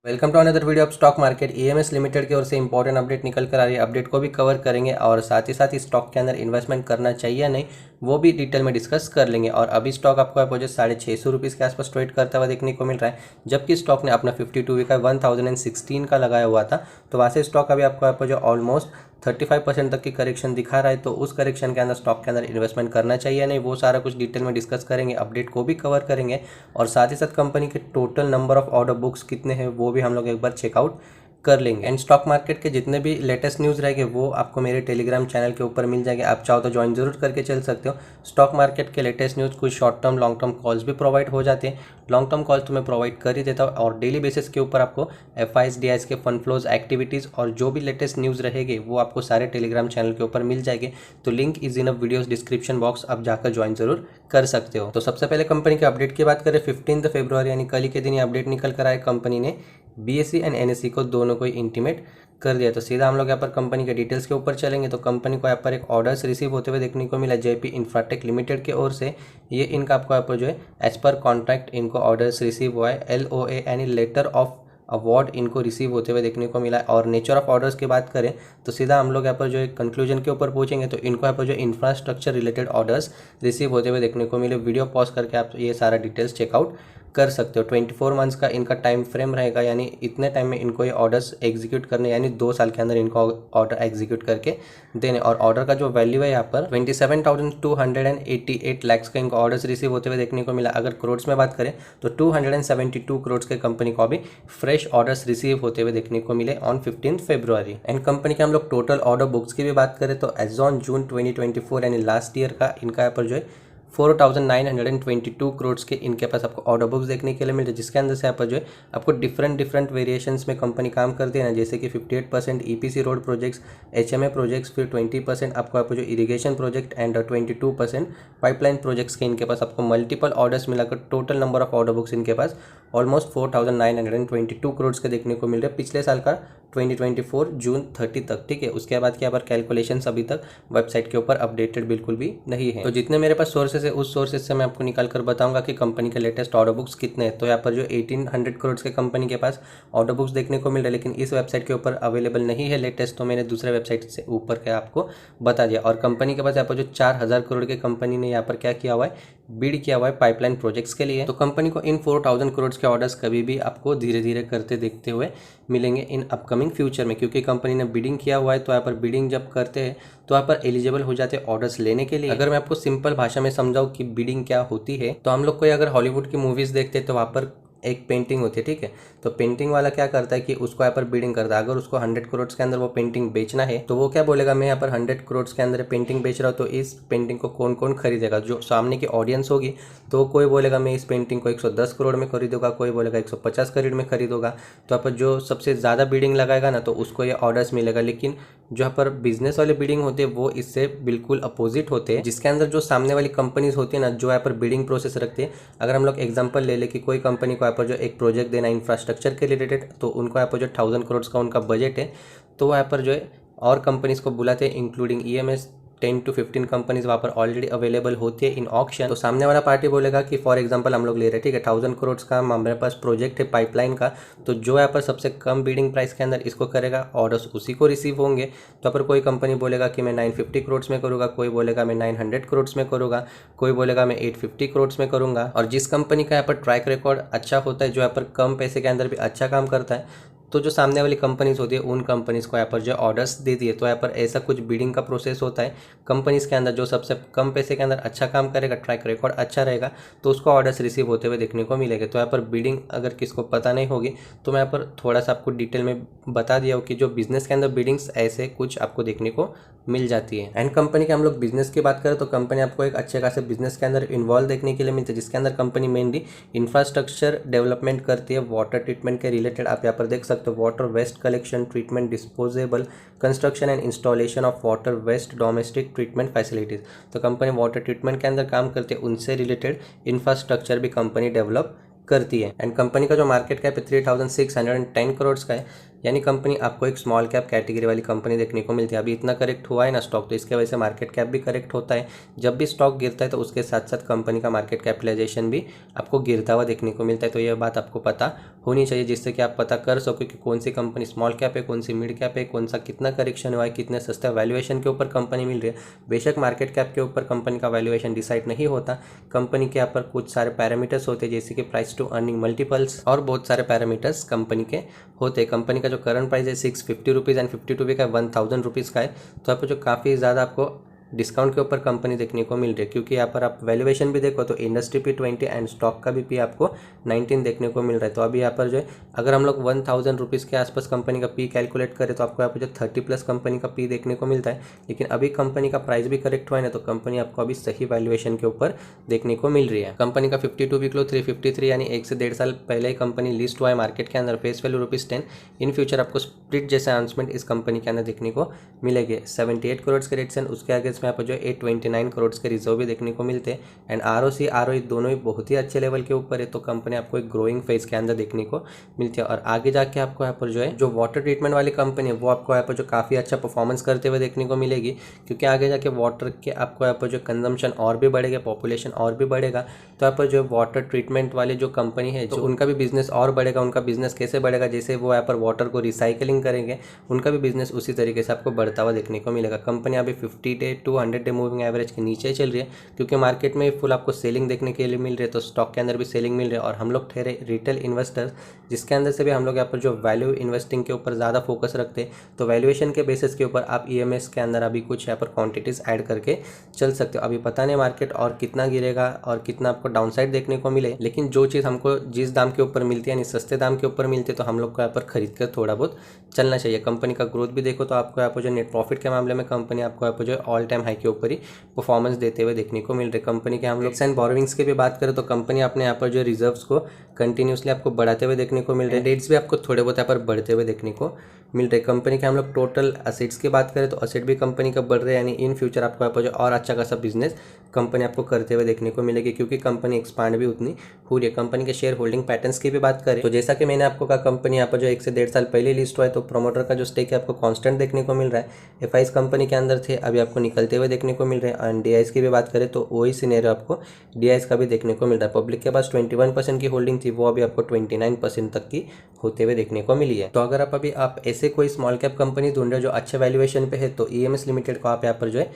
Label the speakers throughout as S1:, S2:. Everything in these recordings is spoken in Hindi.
S1: Welcome to another video of stock market. EMS limited की ओर से इंपॉर्टेंट अपडेट निकल कर आ रही है। अपडेट को भी कवर करेंगे और साथ ही साथ इस स्टॉक के अंदर इन्वेस्टमेंट करना चाहिए या नहीं वो भी डिटेल में डिस्कस कर लेंगे। और अभी स्टॉक आपको अपोजिट 650 रुपीज़ के आसपास ट्रेड करता हुआ देखने को मिल रहा है, जबकि स्टॉक ने अपना 52 वीक का 1016 का लगाया हुआ था। तो वहाँ से स्टॉक अभी आपको अपोजिट ऑलमोस्ट 35% तक की करेक्शन दिखा रहा है। तो उस करेक्शन के अंदर स्टॉक के अंदर इन्वेस्टमेंट करना चाहिए या नहीं वो सारा कुछ डिटेल में डिस्कस करेंगे। अपडेट को भी कवर करेंगे और साथ ही साथ कंपनी के total number of order books कितने हैं वो भी हम लोग एक बार चेकआउट कर लेंगे। एंड स्टॉक मार्केट के जितने भी लेटेस्ट न्यूज़ रहेंगे वो आपको मेरे टेलीग्राम चैनल के ऊपर मिल जाएंगे। आप चाहो तो ज्वाइन जरूर करके चल सकते हो। स्टॉक मार्केट के लेटेस्ट न्यूज़ कुछ short term long term calls भी प्रोवाइड हो जाते हैं। लॉन्ग टर्म कॉल्स तो मैं प्रोवाइड कर ही देता हूँ और डेली बेसिस के ऊपर आपको एफआईएस डीआईएस के फंड फ्लोज एक्टिविटीज़ और जो भी लेटेस्ट न्यूज़ रहेगी वो आपको सारे टेलीग्राम चैनल के ऊपर मिल जाएंगे। तो link is in a videos description box, आप जाकर ज्वाइन जरूर कर सकते हो। तो सबसे पहले कंपनी के अपडेट की बात करें, 15 फरवरी यानी कल के दिन ये अपडेट निकल कर आए। कंपनी ने बीएसई एंड एनएसई को दोनों को इंटीमेट कर दिया। तो सीधा हम लोग यहाँ पर कंपनी के डिटेल्स के ऊपर चलेंगे। तो कंपनी को यहाँ पर एक ऑर्डर्स रिसीव होते हुए देखने को मिला जेपी इंफ्राटेक लिमिटेड की ओर से। ये इनका आपको यहाँ पर जो है एज पर कॉन्ट्रैक्ट इनको ऑर्डर्स रिसीव हुआ है। LOA यानी लेटर ऑफ अवार्ड इनको रिसीव होते हुए देखने को मिला है। और नेचर ऑफ ऑर्डर्स की बात करें तो सीधा हम लोग यहाँ पर जो है कंक्लूजन के ऊपर पहुंचेंगे। तो इनको यहाँ पर जो इंफ्रास्ट्रक्चर रिलेटेड ऑर्डर्स रिसीव होते हुए देखने को मिले। वीडियो पॉज करके आप ये सारा डिटेल्स चेकआउट कर सकते हो। 24 मंथ्स का इनका टाइम फ्रेम रहेगा, यानी इतने टाइम में इनको ये ऑर्डर्स एग्जीक्यूट करने, यानी 2 साल के अंदर इनको ऑर्डर एग्जीक्यूट करके देने। और ऑर्डर का जो वैल्यू है यहाँ पर 27,288 लैक्स का इनको ऑर्डर्स रिसीव होते हुए देखने को मिला। अगर करोड़ में बात करें तो 272 करोड़ के कंपनी को अभी फ्रेश ऑर्डर्स रिसीव होते हुए देखने को मिले ऑन 15 फरवरी। एंड कंपनी के हम लोग टोटल ऑर्डर बुक्स की भी बात करें तो एज ऑन जून 2024 यानी लास्ट ईयर का इनका यहाँ पर जो है 4,922 करोड़ के इनके पास आपको ऑर्डर बुक्स देखने के लिए मिलते हैं, जिसके अंदर से यहाँ पर जो है आपको डिफरेंट वेरिएशंस में कंपनी काम करती है ना, जैसे कि 58% EPC road projects, HMA projects, फिर 20% आपको यहाँ पर जो irrigation project and 22% pipeline projects के इनके पास आपको मल्टीपल ऑर्डर्स मिलाकर total number of order books इनके पास ऑलमोस्ट 4,922 करोड़ के देखने को मिल रहे हैं पिछले साल का 2024 जून 30 तक। ठीक है, उसके बाद क्या पर कैलकुलेशंस अभी तक वेबसाइट के ऊपर अपडेटेड बिल्कुल भी नहीं है। तो जितने मेरे पास सोर्सेस है उस सोर्सेस से मैं आपको निकाल कर बताऊंगा कि कंपनी के लेटेस्ट ऑर्डर बुक्स कितने हैं। तो यहाँ पर जो 1800 करोड़ के कंपनी के पास ऑर्डर बुक्स देखने को मिल रहे हैं, लेकिन इस वेबसाइट के ऊपर अवेलेबल नहीं है लेटेस्ट, तो मैंने दूसरे वेबसाइट से ऊपर के आपको बता दिया। और कंपनी के पास यहाँ पर जो 4000 करोड़ के कंपनी ने यहाँ पर क्या किया हुआ है, बिड किया हुआ है पाइपलाइन प्रोजेक्ट्स के लिए। तो कंपनी को इन 4000 करोड़ के ऑर्डर्स कभी भी आपको धीरे धीरे करते देखते हुए मिलेंगे इन अपकमिंग फ्यूचर में, क्योंकि कंपनी ने बिडिंग किया हुआ है। तो यहाँ पर बिडिंग जब करते हैं तो यहाँ पर एलिजिबल हो जाते हैं ऑर्डर्स लेने के लिए। अगर मैं आपको सिंपल भाषा में समझाऊं कि बिडिंग क्या होती है, तो हम लोग कोई अगर हॉलीवुड की मूवीज देखते हैं तो वहाँ पर एक पेंटिंग होती है। ठीक है, तो पेंटिंग वाला क्या करता है कि उसको यहाँ पर बिडिंग करता है। अगर उसको 100 करोड़ के अंदर वो पेंटिंग बेचना है तो वो क्या बोलेगा, मैं यहाँ पर 100 करोड़ के अंदर पेंटिंग बेच रहा हूँ, तो इस पेंटिंग को कौन कौन खरीदेगा। जो सामने की ऑडियंस होगी तो कोई बोलेगा मैं इस पेंटिंग को 110 करोड़ में खरीदूंगा, कोई बोलेगा 150 करोड़ में खरीदूंगा। तो यहाँ पर जो सबसे ज़्यादा बिडिंग लगाएगा ना तो उसको ये ऑर्डर्स मिलेगा। लेकिन जो यहाँ पर बिजनेस वाले बिडिंग होते हैं वो इससे बिल्कुल अपोजिट होते हैं, जिसके अंदर जो सामने वाली कंपनीज होती है ना जो यहाँ पर बिडिंग प्रोसेस रखते हैं। अगर हम लोग एग्जांपल ले लें कि कोई कंपनी को यहाँ पर जो एक प्रोजेक्ट देना इंफ्रास्ट्रक्चर के रिलेटेड, तो उनको यहाँ पर जो 1000 करोड़ का उनका बजट है, तो यहाँ पर जो है और कंपनीज को बुलाते हैं इंक्लूडिंग ईएमएस। 10 to 15 कंपनीज वहाँ पर ऑलरेडी अवेलेबल होती है इन ऑक्शन। तो सामने वाला पार्टी बोलेगा कि फॉर एग्जांपल हम लोग ले रहे हैं, ठीक है, 1000 करोड़ का हमारे पास प्रोजेक्ट है पाइपलाइन का, तो जो यहाँ पर सबसे कम बिडिंग प्राइस के अंदर इसको करेगा ऑर्डर्स उसी को रिसीव होंगे। तो पर कोई कंपनी बोलेगा कि मैं 950 करोड़ में करूँगा, कोई बोलेगा मैं 900 करोड़ में करूँगा, कोई बोलेगा मैं 850 करोड़ में करूँगा। और जिस कंपनी का यहाँ पर ट्रैक रिकॉर्ड अच्छा होता है, जो यहाँ पर कम पैसे के अंदर भी अच्छा काम करता है, तो जो सामने वाली कंपनीज होती है उन कंपनीज को यहाँ पर जो ऑर्डर्स दे दिए। तो यहाँ पर ऐसा कुछ बिडिंग का प्रोसेस होता है कंपनीज के अंदर, जो सबसे कम पैसे के अंदर अच्छा काम करेगा, ट्रैक रिकॉर्ड अच्छा रहेगा, तो उसको ऑर्डर्स रिसीव होते हुए देखने को मिलेगा। तो यहाँ पर बिडिंग अगर किसको पता नहीं होगी तो मैं यहाँ पर थोड़ा सा आपको डिटेल में बता दिया हूँ कि जो बिजनेस के अंदर बिडिंग्स ऐसे कुछ आपको देखने को मिल जाती है। एंड कंपनी के हम लोग बिजनेस की बात करें तो कंपनी आपको एक अच्छे खासे बिजनेस के अंदर इन्वॉल्व देखने के लिए मिलती है, जिसके अंदर कंपनी मेनली इंफ्रास्ट्रक्चर डेवलपमेंट करती है वाटर ट्रीटमेंट के रिलेटेड। आप यहाँ पर देख सकते हो water waste collection, treatment, disposable, construction and installation of water waste, domestic treatment facilities. तो कंपनी वाटर ट्रीटमेंट के अंदर काम करती है, उनसे रिलेटेड इंफ्रास्ट्रक्चर भी कंपनी डेवलप करती है। एंड कंपनी का जो मार्केट कैप है 3610 करोड़ का है, यानी कंपनी आपको एक स्मॉल कैप कैटेगरी वाली कंपनी देखने को मिलती है। अभी इतना करेक्ट हुआ है ना स्टॉक, तो इसके वजह से मार्केट कैप भी करेक्ट होता है। जब भी स्टॉक गिरता है तो उसके साथ साथ कंपनी का मार्केट कैपिटलाइजेशन भी आपको गिरता हुआ देखने को मिलता है। तो यह बात आपको पता होनी चाहिए, जिससे कि आप पता कर सको कि कौन सी कंपनी स्मॉल कैप है, कौन सी मिड कैप है, कौन सा कितना करेक्शन हुआ है, कितने सस्ते वैल्यूएशन के ऊपर कंपनी मिल रही है। बेशक मार्केट कैप के ऊपर कंपनी का वैल्यूएशन डिसाइड नहीं होता, कंपनी के यहाँ पर कुछ सारे पैरामीटर्स होते हैं, जैसे कि प्राइस टू अर्निंग मल्टीपल्स और बहुत सारे पैरामीटर्स कंपनी के होते हैं। कंपनी का जो करंट प्राइस है 650 रुपीज़ एंड 52 भी का 1000 रुपीज़ का है। तो आपको जो काफ़ी ज़्यादा आपको डिस्काउंट के ऊपर कंपनी देखने को मिल रही है, क्योंकि यहाँ पर आप वैल्यूएशन भी देखो तो इंडस्ट्री पी 20 एंड स्टॉक का भी पी आपको 19 देखने को मिल रहा है। तो अभी यहाँ पर जो है अगर हम लोग 1000 रुपीज़ के आसपास कंपनी का पी कैलकुलेट करें तो आपको यहाँ पर जो 30+ कंपनी का पी देखने को मिलता है। लेकिन अभी कंपनी का प्राइस भी करेक्ट हुआ है ना, तो कंपनी आपको अभी सही वैल्यूएशन के ऊपर देखने को मिल रही है। कंपनी का 52 वीक लो 353, यानी 1 से 1.5 साल पहले ही कंपनी लिस्ट हुआ है मार्केट के अंदर। Face value ₹10। इन फ्यूचर आपको स्प्लिट जैसे अनाउंसमेंट इस कंपनी के अंदर देखने को मिलेगी। 78 करोड़ के रेट्स, उसके आगे इसमें आपको जो 829 करोड़ के रिजर्व भी देखने को मिलते हैं। एंड ROC ROE दोनों ही बहुत ही अच्छे लेवल के ऊपर है। तो कंपनी आपको एक ग्रोइंग फेज के अंदर देखने को मिलती है। और आगे जाके आपको यहाँ पर जो है जो वाटर ट्रीटमेंट वाली कंपनी है वो आपको यहाँ पर जो काफ़ी अच्छा परफॉर्मेंस करते हुए देखने को मिलेगी, क्योंकि आगे जाके वाटर के आपको यहाँ पर जो कंजम्पशन और भी बढ़ेगा, पॉपुलेशन और भी बढ़ेगा। तो यहाँ पर जो वाटर ट्रीटमेंट वाली जो कंपनी है, जो उनका भी बिजनेस और बढ़ेगा। उनका बिजनेस कैसे बढ़ेगा, जैसे वो यहाँ पर वाटर को रिसाइकलिंग करेंगे, उनका भी बिजनेस उसी तरीके से आपको बढ़ता हुआ देखने को मिलेगा। कंपनी अभी 50 day to 100 day moving average के नीचे चल रही है, क्योंकि मार्केट में फुल आपको सेलिंग देखने के लिए मिल रही है, तो स्टॉक के अंदर भी सेलिंग मिल रही है। और हम लोग ठहरे रिटेल इन्वेस्टर्स, जिसके अंदर से भी हम लोग यहाँ पर जो वैल्यू इन्वेस्टिंग के ऊपर ज़्यादा फोकस रखते हैं। तो वैल्यूएशन के बेसिस के ऊपर आप EMS के अंदर अभी कुछ यहाँ पर क्वांटिटीज़ ऐड करके चल सकते हो। अभी पता नहीं मार्केट और कितना गिरेगा और कितना आपको डाउनसाइड देखने को मिले, लेकिन जो चीज़ हमको जिस दाम के ऊपर मिलती है, यानी सस्ते दाम के ऊपर मिलती है, तो हम लोग को यहाँ पर खरीद कर थोड़ा बहुत चलना चाहिए। कंपनी का ग्रोथ भी देखो तो आपको यहाँ पर जो नेट प्रॉफिट के मामले में कंपनी आपको यहाँ पर जो ऑल टाइम हाई के ऊपर ही परफॉर्मेंस देते हुए देखने को मिल रही है। कंपनी के हम लोग एंड बोरोविंग्स की भी बात करें तो कंपनी अपने यहाँ पर जो रिजर्व्स को कंटिन्यूसली आपको बढ़ाते हुए देखने को मिल रहे हैं। डेट्स भी आपको थोड़े बहुत यहाँ पर बढ़ते हुए देखने को मिल रहे हैं। कंपनी के हम लोग टोटल असेट्स की बात करें तो असेट भी कंपनी का बढ़ रहे हैं, यानी इन फ्यूचर आपको यहाँ पर जो और अच्छा खासा बिजनेस कंपनी आपको करते हुए देखने को मिलेगी, क्योंकि कंपनी एक्सपांड भी उतनी हो रही है। कंपनी के शेयर होल्डिंग पैटर्न्स की भी बात करें तो जैसा कि मैंने आपको कहा, कंपनी यहाँ पर जो 1 से 1.5 साल पहले लिस्ट हुआ है, तो प्रोमोटर का जो स्टेक है आपको कांस्टेंट देखने को मिल रहा है। FIs कंपनी के अंदर थे, अभी आपको निकलते हुए देखने को मिल रहे हैं। एंड DIs की भी बात करें तो वही सिनेरियो आपको DIs का भी देखने को मिल रहा है। पब्लिक के पास 21% की होल्डिंग थी, वो अभी आपको 29% तक की होते हुए देखने को मिली है। तो अगर आप ऐसे कोई स्मॉल कैप कंपनी ढूंढ रहे हो जो अच्छे वैल्यूएशन पे है, तो EMS लिमिटेड को आप यहाँ पर जो है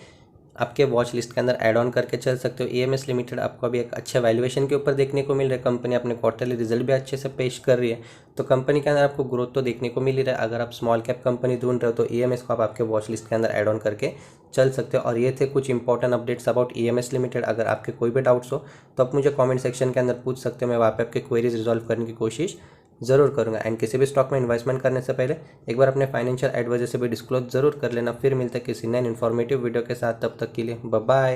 S1: आपके वॉच लिस्ट के अंदर ऐड ऑन करके चल सकते हो। EMS लिमिटेड आपको अभी एक अच्छे वैल्यूएशन के ऊपर देखने को मिल रहा है। कंपनी अपने क्वार्टरली रिजल्ट भी अच्छे से पेश कर रही है, तो कंपनी के अंदर आपको ग्रोथ तो देखने को मिल ही रहा है। अगर आप स्मॉल कैप कंपनी ढूंढ रहे हो तो EMS को आप आपके वॉच लिस्ट के अंदर ऐड ऑन करके चल सकते हो। और ये थे कुछ important updates about EMS limited. अगर आपके कोई भी डाउट्स हो तो आप मुझे कॉमेंट सेक्शन के अंदर पूछ सकते हो, मैं वहाँ पे आपके क्वेरीज रिजॉल्व करने की कोशिश ज़रूर करूंगा। एंड किसी भी स्टॉक में इन्वेस्टमेंट करने से पहले एक बार अपने फाइनेंशियल एडवाइजर से भी डिस्क्लोज जरूर कर लेना। फिर मिलते हैं किसी नए इन्फॉर्मेटिव वीडियो के साथ, तब तक के लिए बाय बाय।